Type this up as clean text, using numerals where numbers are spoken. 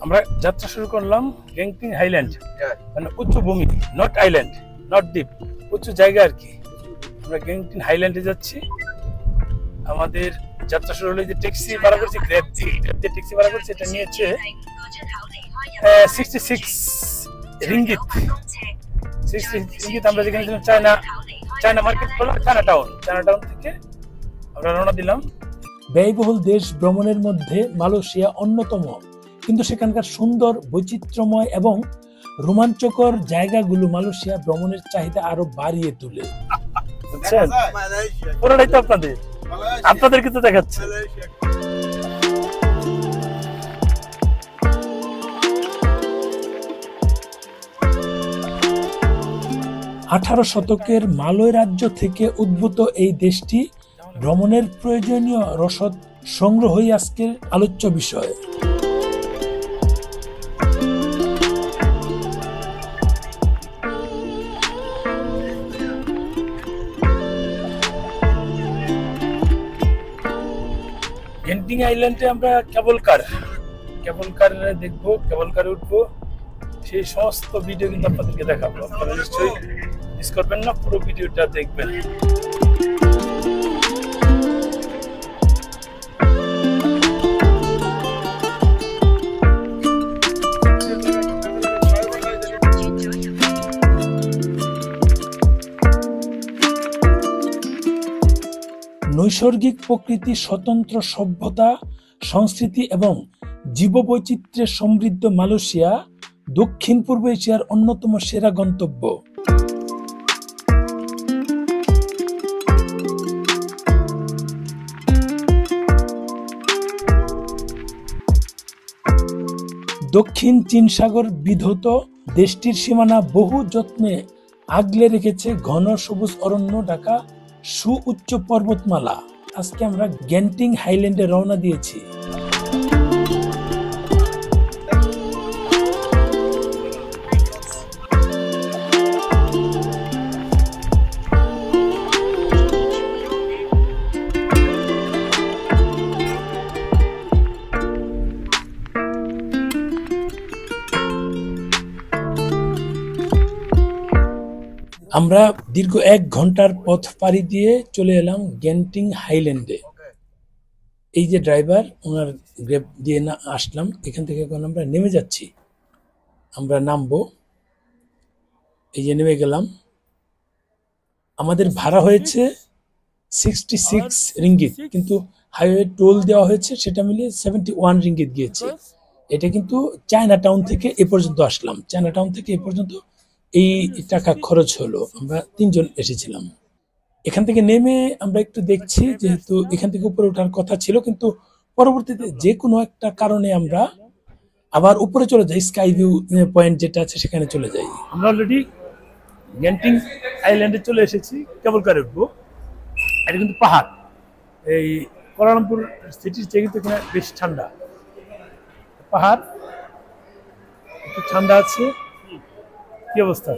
আমরা যাত্রা শুরু করলাম গেংটিং হাইল্যান্ড, মানে উচ্চভূমি, নট আইল্যান্ড, নট দ্বীপ, উচ্চ জায়গা আর কি। আমরা গেংটিং হাইল্যান্ডে যাচ্ছি। আমাদের যাত্রা শুরু হলো, যে ট্যাক্সি ভাড়া করছি, গ্র্যাব দিয়ে ট্যাক্সি ভাড়া করছি। এটা নিয়েছে 66 রিঙ্গিত। 66 রিঙ্গিত। আমরা যেখানে ছিলাম চায়না মার্কেট বলা, চায়না টাউন থেকে আমরা রওনা দিলাম। ব্যয়বহুল দেশ ভ্রমণের মধ্যে মালয়েশিয়া অন্যতম, কিন্তু সেখানকার সুন্দর, বৈচিত্র্যময় এবং রোমাঞ্চকর জায়গাগুলো মালয়েশিয়া ভ্রমণের চাহিদা আরো বাড়িয়ে তোলে। বুঝছেন, পুরোটাই তো আপনাদেরকে তো দেখাচ্ছে। 18 শতকের মালয় রাজ্য থেকে উদ্ভূত এই দেশটি ভ্রমণের প্রয়োজনীয় রসদ সংগ্রহই আজকের আলোচ্য বিষয়। গেন্টিং আইল্যান্ডে আমরা কেবল কার দেখবো, কেবল কারে উঠবো। সেই সমস্ত ভিডিও কিন্তু আপনাদেরকে দেখাবো। আপনারা নিশ্চয়ই মিস করবেন না, পুরো ভিডিওটা দেখবেন। নৈসর্গিক প্রকৃতি, স্বতন্ত্র সভ্যতা, সংস্কৃতি এবং জীববৈচিত্র্যে সমৃদ্ধ মালয়েশিয়া দক্ষিণ পূর্ব এশিয়ার অন্যতম সেরা গন্তব্য। দক্ষিণ চীন সাগর বিধৌত দেশটির সীমানা বহু যত্নে আগলে রেখেছে ঘন সবুজ অরণ্য ঢাকা সুউচ্চ পর্বতমালা। আজকে আমরা গেন্টিং হাইল্যান্ডে রওনা দিয়েছি। আমরা দীর্ঘ 1 ঘন্টার পথ পাড়ি দিয়ে চলে এলাম গেন্টিং হাইল্যান্ডে। এই যে ড্রাইভার, ওনার গ্র্যাব দিয়ে আসলাম। এখান থেকে এখন আমরা নেমে যাচ্ছি। আমরা নামবো, এই যে নেমে গেলাম। আমাদের ভাড়া হয়েছে 66 রিঙ্গিত, কিন্তু হাইওয়ে টোল দেওয়া হয়েছে, সেটা মিলিয়ে 71 রিঙ্গিত গিয়েছে। এটা কিন্তু চায়না টাউন থেকে এ পর্যন্ত আসলাম। চায়না টাউন থেকে এ পর্যন্ত এই টাকা খরচ হলো। আমরা 3 জন এসেছিলাম। এখান থেকে নেমে আমরা একটু দেখছি, যেহেতু এখান থেকে উপরে ওঠার কথা ছিল, কিন্তু পরবর্তীতে যে কোনো একটা কারণে আমরা আবার উপরে চলে যাই। স্কাই ভিউ পয়েন্ট যেটা আছে সেখানে চলে যাই। আমরা অলরেডি গেন্টিং আইল্যান্ডে চলে এসেছি। কেবল কারে উঠবো। এটা কিন্তু পাহাড়। এই কুয়ালালামপুর সিটির চেয়ে কিন্তু এখানে বেশ ঠান্ডা। পাহাড়, একটু ঠান্ডা আছে। কি অবস্থা?